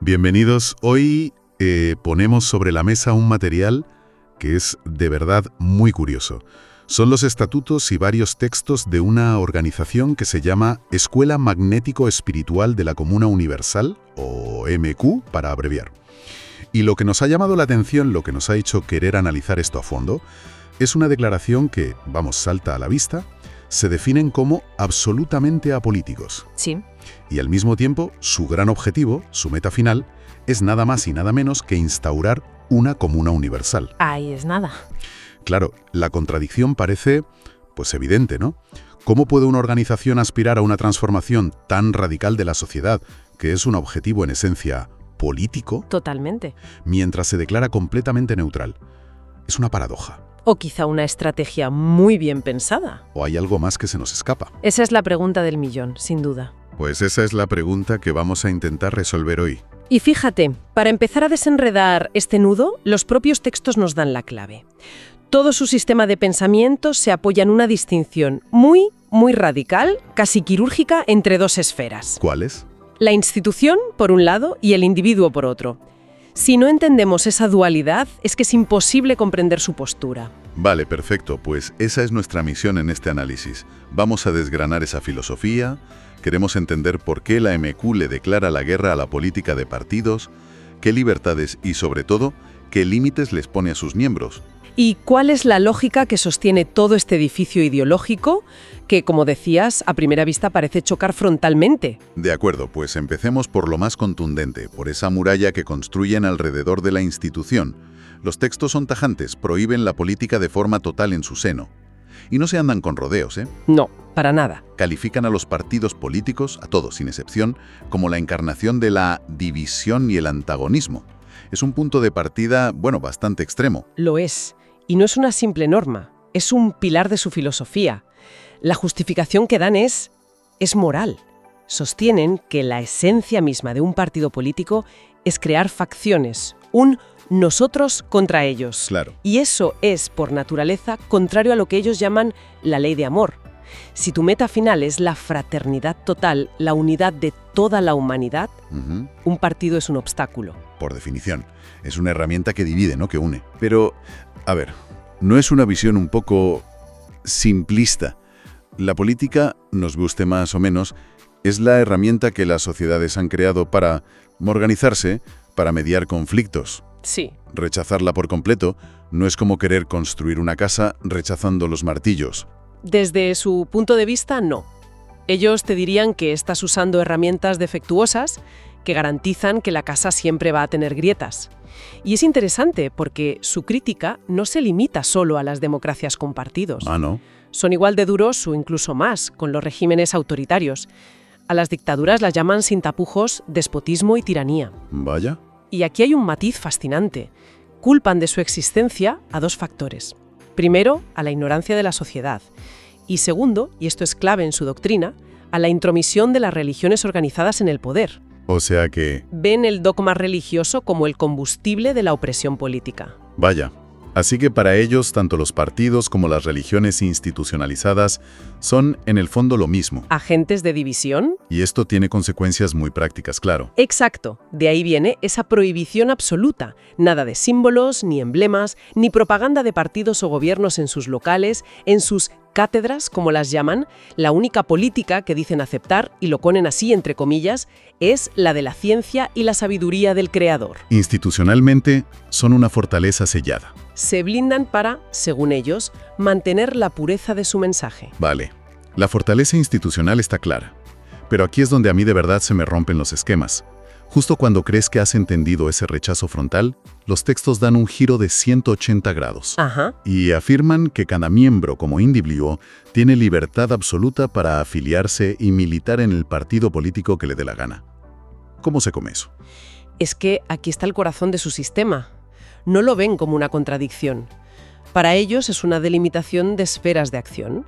Bienvenidos. Hoy ponemos sobre la mesa un material que es de verdad muy curioso. Son los estatutos y varios textos de una organización que se llama Escuela Magnético Espiritual de la Comuna Universal, o MQ para abreviar. Y lo que nos ha llamado la atención, lo que nos ha hecho querer analizar esto a fondo, es una declaración que, salta a la vista, se definen como absolutamente apolíticos. Sí. Y al mismo tiempo, su gran objetivo, su meta final, es nada más y nada menos que instaurar una comuna universal. Ahí es nada. Claro, la contradicción parece, evidente, ¿no? ¿Cómo puede una organización aspirar a una transformación tan radical de la sociedad, que es un objetivo en esencia político, Totalmente. mientras se declara completamente neutral? Es una paradoja. O quizá una estrategia muy bien pensada. ¿O hay algo más que se nos escapa? Esa es la pregunta del millón, sin duda. Pues esa es la pregunta que vamos a intentar resolver hoy. Y fíjate, para empezar a desenredar este nudo, los propios textos nos dan la clave. Todo su sistema de pensamiento se apoya en una distinción muy radical, casi quirúrgica, entre dos esferas. ¿Cuáles? La institución, por un lado, y el individuo, por otro. Si no entendemos esa dualidad, es que es imposible comprender su postura. Vale, perfecto. Pues esa es nuestra misión en este análisis. Vamos a desgranar esa filosofía, queremos entender por qué la MQ le declara la guerra a la política de partidos, qué libertades y, sobre todo, qué límites les pone a sus miembros. ¿Y cuál es la lógica que sostiene todo este edificio ideológico que, como decías, a primera vista parece chocar frontalmente? De acuerdo, pues empecemos por lo más contundente, por esa muralla que construyen alrededor de la institución. Los textos son tajantes, prohíben la política de forma total en su seno. Y no se andan con rodeos, ¿eh? No, para nada. Califican a los partidos políticos, a todos sin excepción, como la encarnación de la división y el antagonismo. Es un punto de partida, bastante extremo. Lo es. Y no es una simple norma, es un pilar de su filosofía. La justificación que dan es moral. Sostienen que la esencia misma de un partido político es crear facciones, un nosotros contra ellos. Claro. Y eso es, por naturaleza, contrario a lo que ellos llaman la ley de amor. Si tu meta final es la fraternidad total, la unidad de toda la humanidad, un partido es un obstáculo. Por definición, es una herramienta que divide, no que une. Pero, ¿no es una visión un poco simplista? La política, nos guste más o menos, es la herramienta que las sociedades han creado para organizarse, para mediar conflictos. Sí. Rechazarla por completo no es como querer construir una casa rechazando los martillos. Desde su punto de vista, no. Ellos te dirían que estás usando herramientas defectuosas que garantizan que la casa siempre va a tener grietas. Y es interesante porque su crítica no se limita solo a las democracias con partidos. Ah, ¿no? Son igual de duros o incluso más con los regímenes autoritarios. A las dictaduras las llaman sin tapujos despotismo y tiranía. Vaya. Y aquí hay un matiz fascinante. Culpan de su existencia a dos factores. Primero, a la ignorancia de la sociedad. Y segundo, y esto es clave en su doctrina, a la intromisión de las religiones organizadas en el poder. O sea que... Ven el dogma religioso como el combustible de la opresión política. Vaya. Así que para ellos, tanto los partidos como las religiones institucionalizadas son, en el fondo, lo mismo. ¿Agentes de división? Y esto tiene consecuencias muy prácticas, claro. Exacto. De ahí viene esa prohibición absoluta. Nada de símbolos, ni emblemas, ni propaganda de partidos o gobiernos en sus locales, en sus cátedras, como las llaman. La única política que dicen aceptar, y lo ponen así entre comillas, es la de la ciencia y la sabiduría del creador. Institucionalmente, son una fortaleza sellada. Se blindan para, según ellos, mantener la pureza de su mensaje. Vale. La fortaleza institucional está clara. Pero aquí es donde a mí de verdad se me rompen los esquemas. Justo cuando crees que has entendido ese rechazo frontal, los textos dan un giro de 180 grados. Ajá. Y afirman que cada miembro, como individuo, tiene libertad absoluta para afiliarse y militar en el partido político que le dé la gana. ¿Cómo se come eso? Es que aquí está el corazón de su sistema. No lo ven como una contradicción. Para ellos es una delimitación de esferas de acción.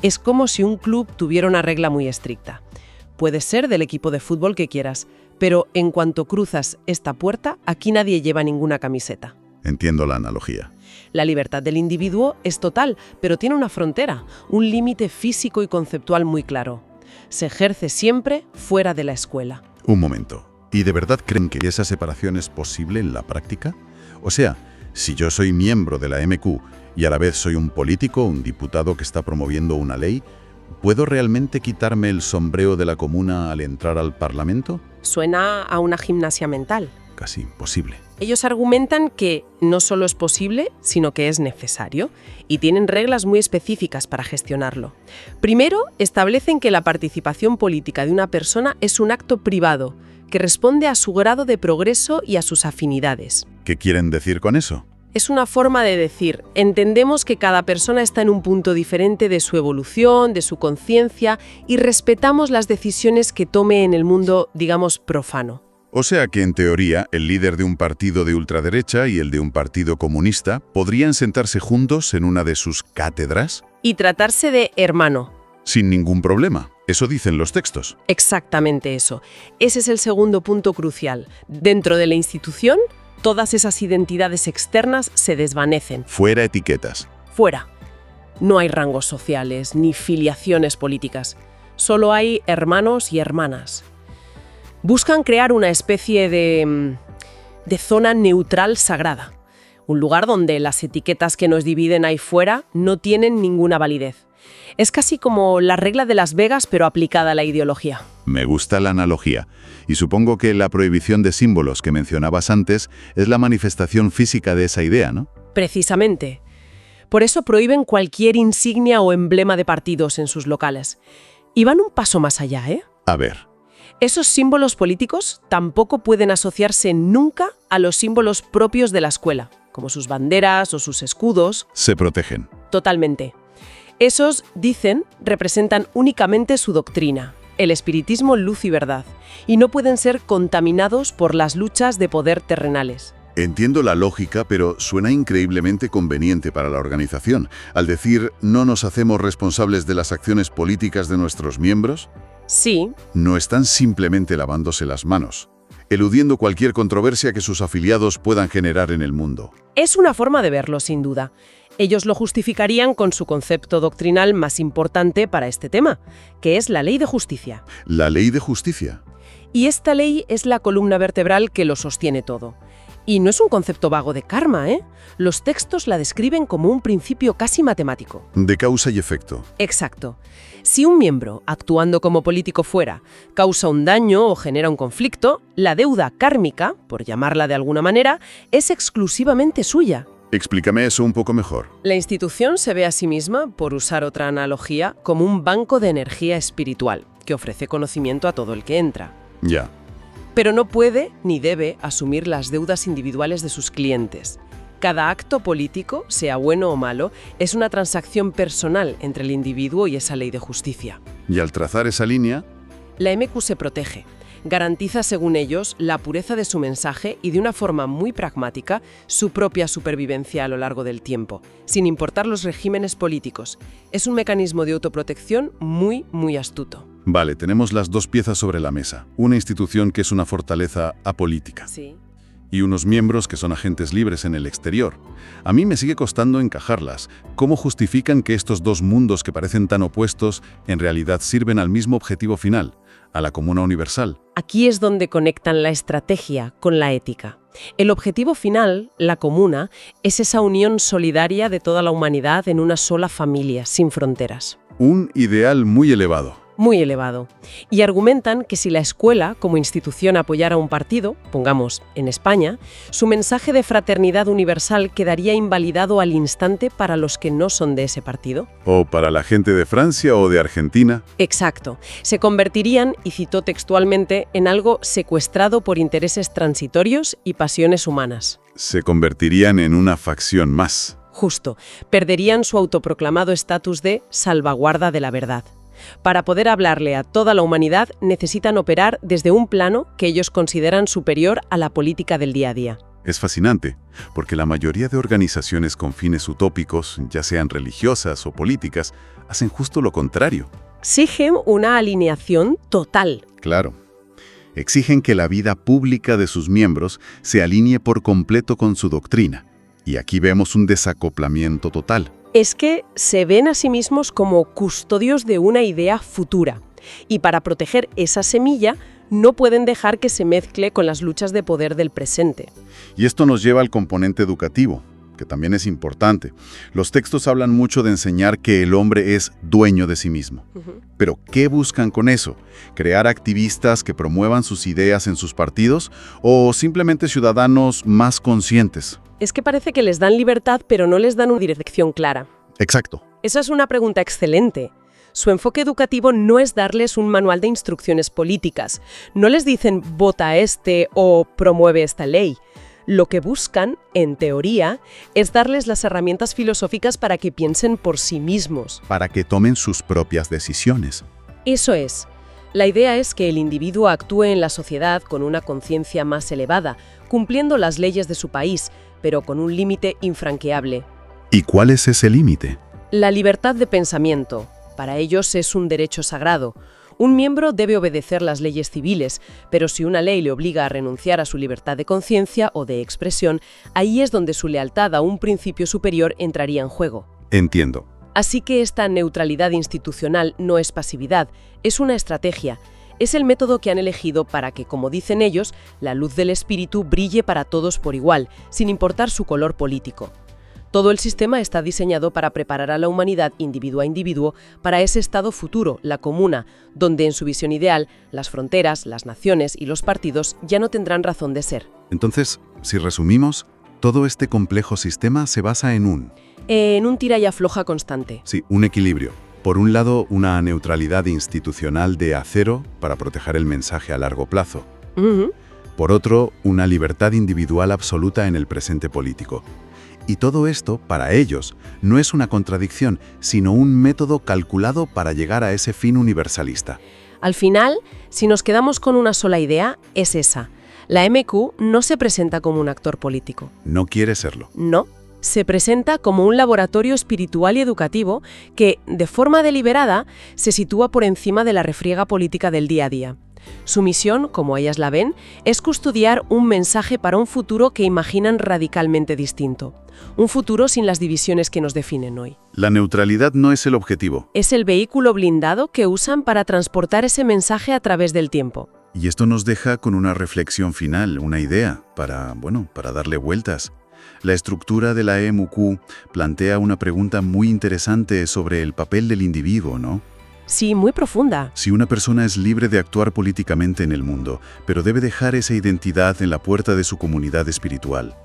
Es como si un club tuviera una regla muy estricta. Puedes ser del equipo de fútbol que quieras, pero en cuanto cruzas esta puerta, aquí nadie lleva ninguna camiseta. Entiendo la analogía. La libertad del individuo es total, pero tiene una frontera, un límite físico y conceptual muy claro. Se ejerce siempre fuera de la escuela. Un momento. ¿Y de verdad creen que esa separación es posible en la práctica? O sea, si yo soy miembro de la MQ y a la vez soy un político, un diputado que está promoviendo una ley, ¿puedo realmente quitarme el sombrero de la comuna al entrar al Parlamento? Suena a una gimnasia mental. Casi imposible. Ellos argumentan que no solo es posible, sino que es necesario, y tienen reglas muy específicas para gestionarlo. Primero, establecen que la participación política de una persona es un acto privado, que responde a su grado de progreso y a sus afinidades. ¿Qué quieren decir con eso? Es una forma de decir, entendemos que cada persona está en un punto diferente de su evolución, de su conciencia, y respetamos las decisiones que tome en el mundo, digamos, profano. O sea que, en teoría, el líder de un partido de ultraderecha y el de un partido comunista podrían sentarse juntos en una de sus cátedras Y tratarse de hermano. sin ningún problema. Eso dicen los textos. Exactamente eso. Ese es el segundo punto crucial. Dentro de la institución, todas esas identidades externas se desvanecen. Fuera etiquetas. Fuera. No hay rangos sociales ni filiaciones políticas. Solo hay hermanos y hermanas. Buscan crear una especie de zona neutral sagrada. Un lugar donde las etiquetas que nos dividen ahí fuera no tienen ninguna validez. Es casi como la regla de Las Vegas, pero aplicada a la ideología. Me gusta la analogía. Y supongo que la prohibición de símbolos que mencionabas antes es la manifestación física de esa idea, ¿no? Precisamente. Por eso prohíben cualquier insignia o emblema de partidos en sus locales. Y van un paso más allá, ¿eh? A ver. Esos símbolos políticos tampoco pueden asociarse nunca a los símbolos propios de la escuela, como sus banderas o sus escudos. Se protegen. Totalmente. Esos, dicen, representan únicamente su doctrina, el espiritismo luz y verdad, y no pueden ser contaminados por las luchas de poder terrenales. Entiendo la lógica, pero suena increíblemente conveniente para la organización. Al decir, no nos hacemos responsables de las acciones políticas de nuestros miembros, Sí, no están simplemente lavándose las manos, eludiendo cualquier controversia que sus afiliados puedan generar en el mundo. es una forma de verlo, sin duda. Ellos lo justificarían con su concepto doctrinal más importante para este tema, que es la ley de justicia. La ley de justicia. Y esta ley es la columna vertebral que lo sostiene todo. Y no es un concepto vago de karma, ¿eh? Los textos la describen como un principio casi matemático. De causa y efecto. Exacto. Si un miembro, actuando como político fuera, causa un daño o genera un conflicto, la deuda kármica, por llamarla de alguna manera, es exclusivamente suya. Explícame eso un poco mejor. La institución se ve a sí misma, por usar otra analogía, como un banco de energía espiritual, que ofrece conocimiento a todo el que entra. Ya. Pero no puede ni debe asumir las deudas individuales de sus clientes. Cada acto político, sea bueno o malo, es una transacción personal entre el individuo y esa ley de justicia. Y al trazar esa línea, La MQ se protege. Garantiza, según ellos, la pureza de su mensaje y, de una forma muy pragmática, su propia supervivencia a lo largo del tiempo, sin importar los regímenes políticos. Es un mecanismo de autoprotección muy, muy astuto. vale, tenemos las dos piezas sobre la mesa. Una institución que es una fortaleza apolítica. Sí. Y unos miembros que son agentes libres en el exterior. A mí me sigue costando encajarlas. ¿Cómo justifican que estos dos mundos que parecen tan opuestos en realidad sirven al mismo objetivo final, a la comuna universal? Aquí es donde conectan la estrategia con la ética. El objetivo final, la comuna, es esa unión solidaria de toda la humanidad en una sola familia, sin fronteras. Un ideal muy elevado. Muy elevado. Y argumentan que si la escuela, como institución, apoyara un partido, pongamos en España, su mensaje de fraternidad universal quedaría invalidado al instante para los que no son de ese partido. O para la gente de Francia o de Argentina. Exacto. Se convertirían, y citó textualmente, en algo secuestrado por intereses transitorios y pasiones humanas. Se convertirían en una facción más. Justo. Perderían su autoproclamado estatus de salvaguarda de la verdad. Para poder hablarle a toda la humanidad necesitan operar desde un plano que ellos consideran superior a la política del día a día. Es fascinante, porque la mayoría de organizaciones con fines utópicos, ya sean religiosas o políticas, hacen justo lo contrario. Exigen una alineación total. Claro. Exigen que la vida pública de sus miembros se alinee por completo con su doctrina. Y aquí vemos un desacoplamiento total. Es que se ven a sí mismos como custodios de una idea futura. Y para proteger esa semilla, No pueden dejar que se mezcle con las luchas de poder del presente. Y esto nos lleva al componente educativo, que también es importante. Los textos hablan mucho de enseñar que el hombre es dueño de sí mismo. Pero, ¿qué buscan con eso? ¿Crear activistas que promuevan sus ideas en sus partidos o simplemente ciudadanos más conscientes? Es que parece que les dan libertad, pero no les dan una dirección clara. Exacto. Esa es una pregunta excelente. Su enfoque educativo no es darles un manual de instrucciones políticas. No les dicen vota este o promueve esta ley. Lo que buscan, en teoría, es darles las herramientas filosóficas para que piensen por sí mismos. Para que tomen sus propias decisiones. Eso es. La idea es que el individuo actúe en la sociedad con una conciencia más elevada, cumpliendo las leyes de su país, pero con un límite infranqueable. ¿Y cuál es ese límite? La libertad de pensamiento. Para ellos es un derecho sagrado. Un miembro debe obedecer las leyes civiles, pero si una ley le obliga a renunciar a su libertad de conciencia o de expresión, ahí es donde su lealtad a un principio superior entraría en juego. Entiendo. Así que esta neutralidad institucional no es pasividad, es una estrategia. Es el método que han elegido para que, como dicen ellos, la luz del espíritu brille para todos por igual, sin importar su color político. Todo el sistema está diseñado para preparar a la humanidad individuo a individuo para ese estado futuro, la comuna, donde en su visión ideal, las fronteras, las naciones y los partidos ya no tendrán razón de ser. Entonces, si resumimos, todo este complejo sistema se basa en un tira y afloja constante. Sí, un equilibrio. Por un lado, una neutralidad institucional de acero para proteger el mensaje a largo plazo. Por otro, una libertad individual absoluta en el presente político. Y todo esto, para ellos, no es una contradicción, sino un método calculado para llegar a ese fin universalista. Al final, si nos quedamos con una sola idea, es esa. La MQ no se presenta como un actor político. No quiere serlo. No. Se presenta como un laboratorio espiritual y educativo que, de forma deliberada, se sitúa por encima de la refriega política del día a día. Su misión, como ellas la ven, es custodiar un mensaje para un futuro que imaginan radicalmente distinto. Un futuro sin las divisiones que nos definen hoy. La neutralidad no es el objetivo. Es el vehículo blindado que usan para transportar ese mensaje a través del tiempo. Y esto nos deja con una reflexión final, una idea, para darle vueltas. La estructura de la EMQ plantea una pregunta muy interesante sobre el papel del individuo, ¿no? Sí, muy profunda. Si una persona es libre de actuar políticamente en el mundo, pero debe dejar esa identidad en la puerta de su comunidad espiritual,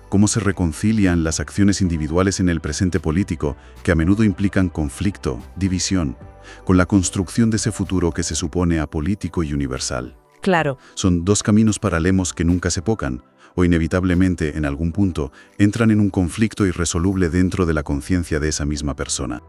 ¿cómo se reconcilian las acciones individuales en el presente político, que a menudo implican conflicto, división, con la construcción de ese futuro que se supone apolítico y universal? Claro. Son dos caminos paralelos que nunca se tocan, o inevitablemente, en algún punto, entran en un conflicto irresoluble dentro de la conciencia de esa misma persona.